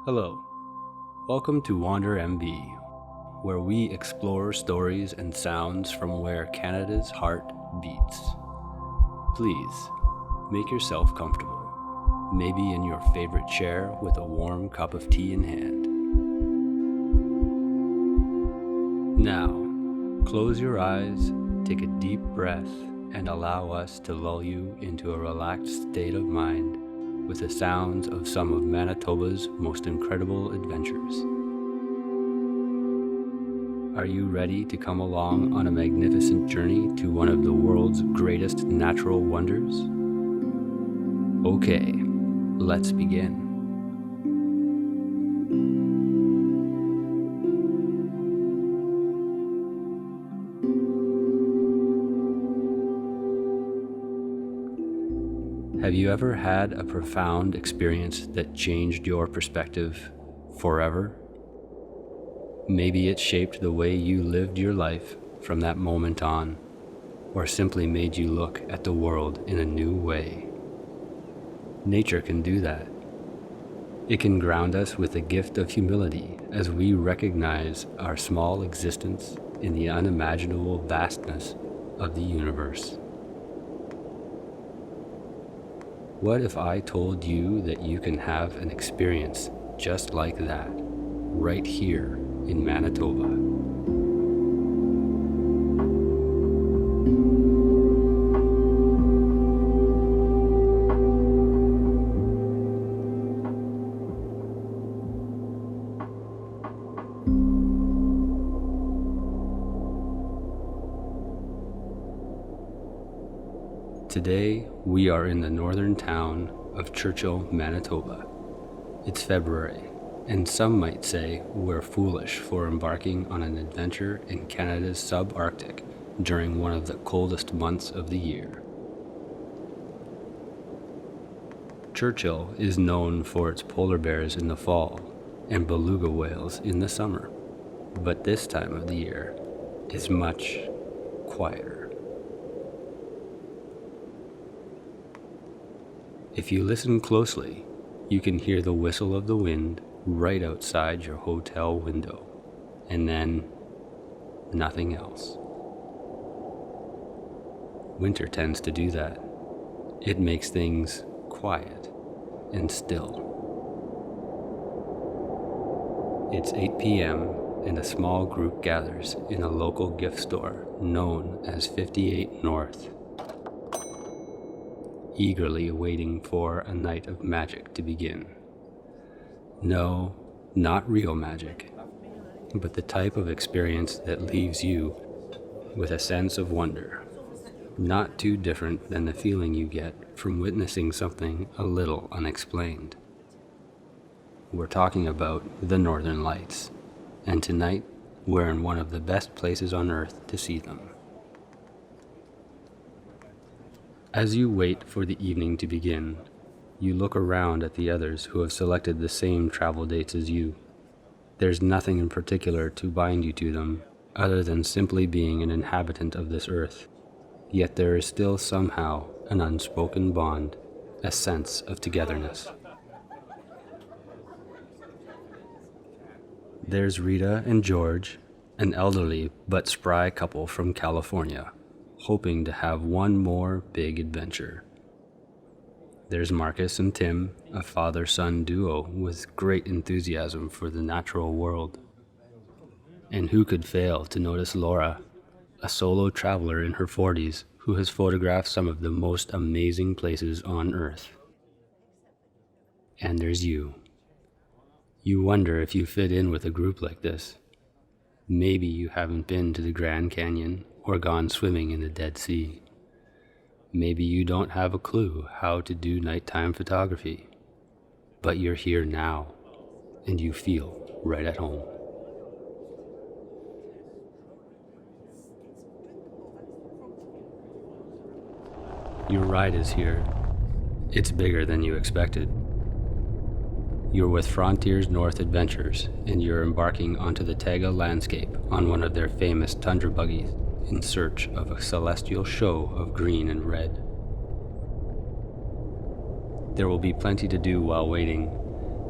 Hello, welcome to Wander MV, where we explore stories and sounds from where Canada's heart beats. Please, make yourself comfortable, maybe in your favorite chair with a warm cup of tea in hand. Now, close your eyes, take a deep breath, and allow us to lull you into a relaxed state of mind with the sounds of some of Manitoba's most incredible adventures. Are you ready to come along on a magnificent journey to one of the world's greatest natural wonders? Okay, let's begin. Have you ever had a profound experience that changed your perspective forever? Maybe it shaped the way you lived your life from that moment on, or simply made you look at the world in a new way. Nature can do that. It can ground us with the gift of humility as we recognize our small existence in the unimaginable vastness of the universe. What if I told you that you can have an experience just like that, right here in Manitoba? Today, we are in the northern town of Churchill, Manitoba. It's February, and some might say we're foolish for embarking on an adventure in Canada's subarctic during one of the coldest months of the year. Churchill is known for its polar bears in the fall and beluga whales in the summer, but this time of the year is much quieter. If you listen closely, you can hear the whistle of the wind right outside your hotel window, and then nothing else. Winter tends to do that. It makes things quiet and still. It's 8 p.m. and a small group gathers in a local gift store known as 58 North, eagerly waiting for a night of magic to begin. No, not real magic, but the type of experience that leaves you with a sense of wonder, not too different than the feeling you get from witnessing something a little unexplained. We're talking about the Northern Lights, and tonight we're in one of the best places on Earth to see them. As you wait for the evening to begin, you look around at the others who have selected the same travel dates as you. There's nothing in particular to bind you to them, other than simply being an inhabitant of this earth. Yet there is still somehow an unspoken bond, a sense of togetherness. There's Rita and George, an elderly but spry couple from California, hoping to have one more big adventure. There's Marcus and Tim, a father-son duo with great enthusiasm for the natural world. And who could fail to notice Laura, a solo traveler in her 40s who has photographed some of the most amazing places on Earth. And there's you. You wonder if you fit in with a group like this. Maybe you haven't been to the Grand Canyon or gone swimming in the Dead Sea. Maybe you don't have a clue how to do nighttime photography, but you're here now, and you feel right at home. Your ride is here. It's bigger than you expected. You're with Frontiers North Adventures, and you're embarking onto the Taiga landscape on one of their famous tundra buggies in search of a celestial show of green and red. There will be plenty to do while waiting,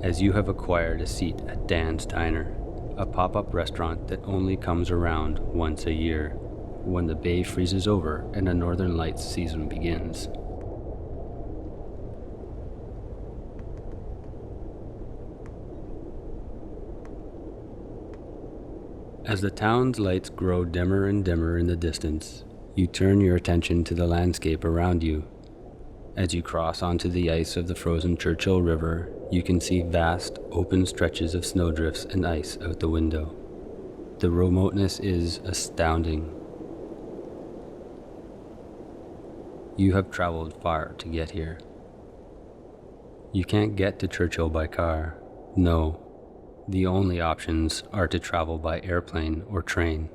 as you have acquired a seat at Dan's Diner, a pop-up restaurant that only comes around once a year, when the bay freezes over and the Northern Lights season begins. As the town's lights grow dimmer and dimmer in the distance, you turn your attention to the landscape around you. As you cross onto the ice of the frozen Churchill River, you can see vast, open stretches of snowdrifts and ice out the window. The remoteness is astounding. You have traveled far to get here. You can't get to Churchill by car. No. The only options are to travel by airplane or train.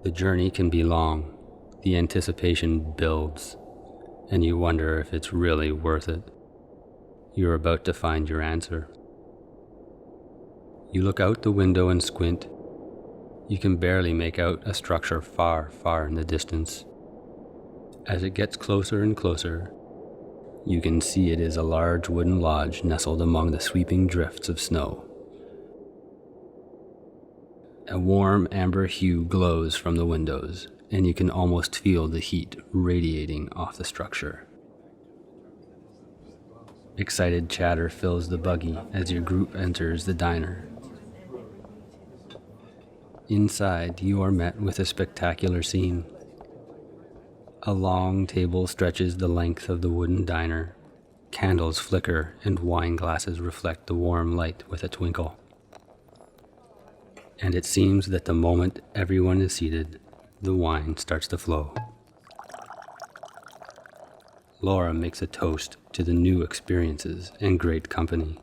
The journey can be long, the anticipation builds, and you wonder if it's really worth it. You're about to find your answer. You look out the window and squint. You can barely make out a structure far, far in the distance. As it gets closer and closer, you can see it is a large wooden lodge nestled among the sweeping drifts of snow. A warm amber hue glows from the windows, and you can almost feel the heat radiating off the structure. Excited chatter fills the buggy as your group enters the diner. Inside, you are met with a spectacular scene. A long table stretches the length of the wooden diner. Candles flicker and wine glasses reflect the warm light with a twinkle. And it seems that the moment everyone is seated, the wine starts to flow. Laura makes a toast to the new experiences and great company.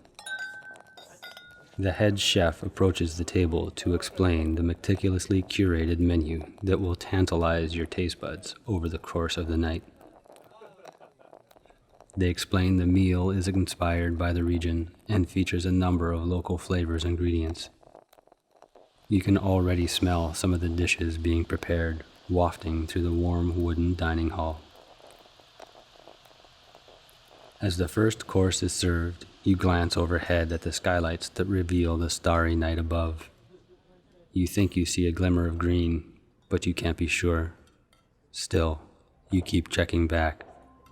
The head chef approaches the table to explain the meticulously curated menu that will tantalize your taste buds over the course of the night. They explain the meal is inspired by the region and features a number of local flavors and ingredients. You can already smell some of the dishes being prepared, wafting through the warm wooden dining hall. As the first course is served, you glance overhead at the skylights that reveal the starry night above. You think you see a glimmer of green, but you can't be sure. Still, you keep checking back,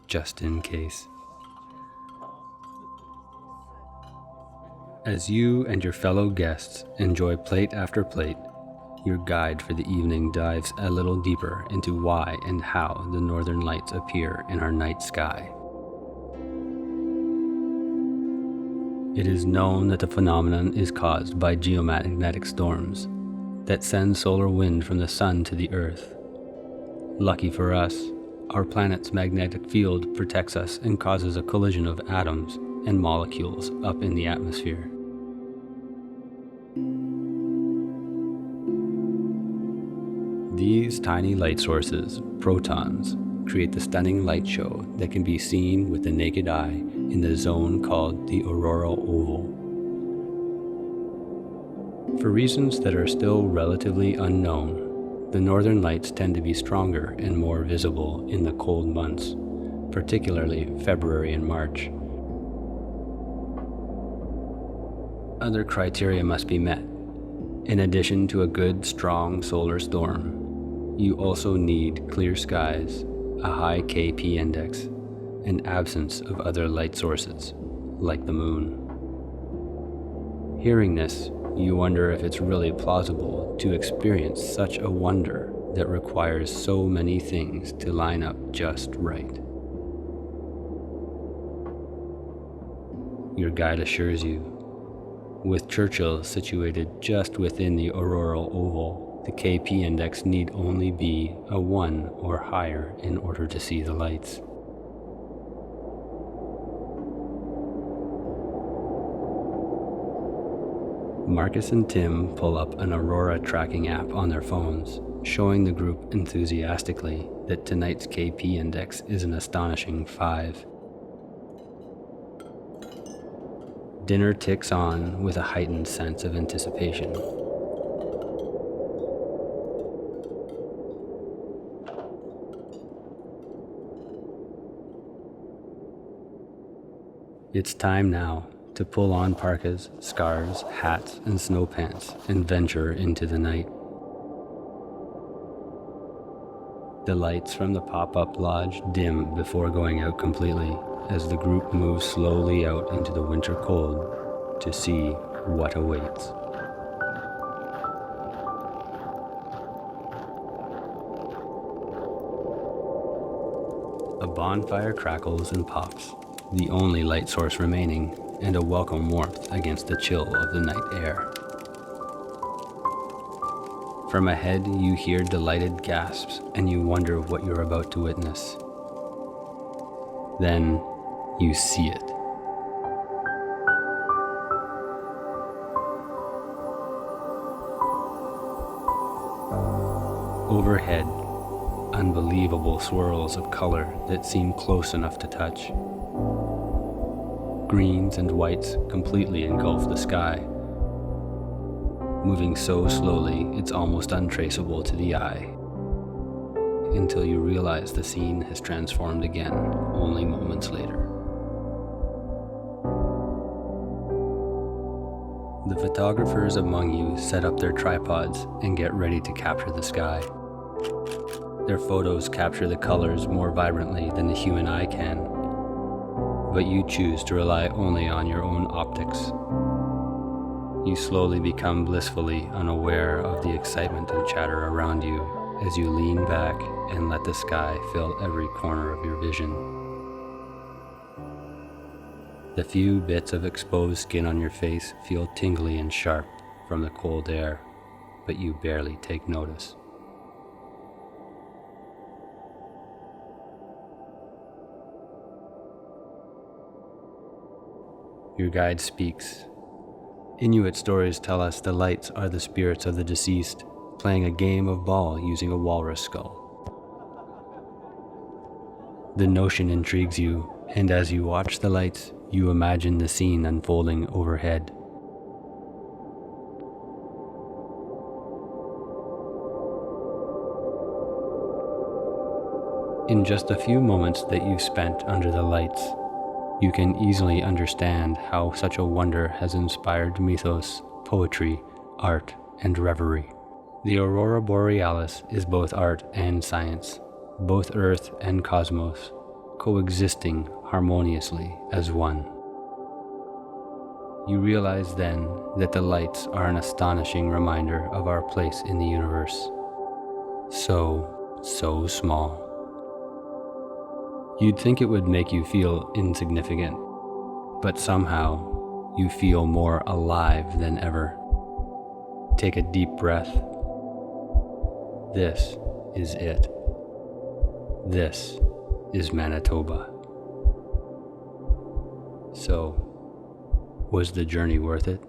just in case. As you and your fellow guests enjoy plate after plate, your guide for the evening dives a little deeper into why and how the northern lights appear in our night sky. It is known that the phenomenon is caused by geomagnetic storms that send solar wind from the sun to the earth. Lucky for us, our planet's magnetic field protects us and causes a collision of atoms and molecules up in the atmosphere. These tiny light sources, protons, create the stunning light show that can be seen with the naked eye in the zone called the auroral oval. For reasons that are still relatively unknown, the northern lights tend to be stronger and more visible in the cold months, particularly February and March. Other criteria must be met. In addition to a good, strong solar storm, you also need clear skies, a high KP index, and absence of other light sources, like the moon. Hearing this, you wonder if it's really plausible to experience such a wonder that requires so many things to line up just right. Your guide assures you, with Churchill situated just within the auroral oval, the KP index need only be a 1 or higher in order to see the lights. Marcus and Tim pull up an Aurora tracking app on their phones, showing the group enthusiastically that tonight's KP index is an astonishing 5. Dinner ticks on with a heightened sense of anticipation. It's time now, to pull on parkas, scarves, hats, and snow pants and venture into the night. The lights from the pop-up lodge dim before going out completely as the group moves slowly out into the winter cold to see what awaits. A bonfire crackles and puffs, the only light source remaining, and a welcome warmth against the chill of the night air. From ahead, you hear delighted gasps, and you wonder what you're about to witness. Then, you see it. Overhead, unbelievable swirls of color that seem close enough to touch. Greens and whites completely engulf the sky, moving so slowly it's almost untraceable to the eye, until you realize the scene has transformed again only moments later. The photographers among you set up their tripods and get ready to capture the sky. Their photos capture the colors more vibrantly than the human eye can, but you choose to rely only on your own optics. You slowly become blissfully unaware of the excitement and chatter around you as you lean back and let the sky fill every corner of your vision. The few bits of exposed skin on your face feel tingly and sharp from the cold air, but you barely take notice. Your guide speaks. Inuit stories tell us the lights are the spirits of the deceased, playing a game of ball using a walrus skull. The notion intrigues you, and as you watch the lights, you imagine the scene unfolding overhead. In just a few moments that you've spent under the lights, you can easily understand how such a wonder has inspired mythos, poetry, art, and reverie. The aurora borealis is both art and science, both earth and cosmos, coexisting harmoniously as one. You realize then that the lights are an astonishing reminder of our place in the universe. So small. You'd think it would make you feel insignificant, but somehow you feel more alive than ever. Take a deep breath. This is it. This is Manitoba. So, was the journey worth it?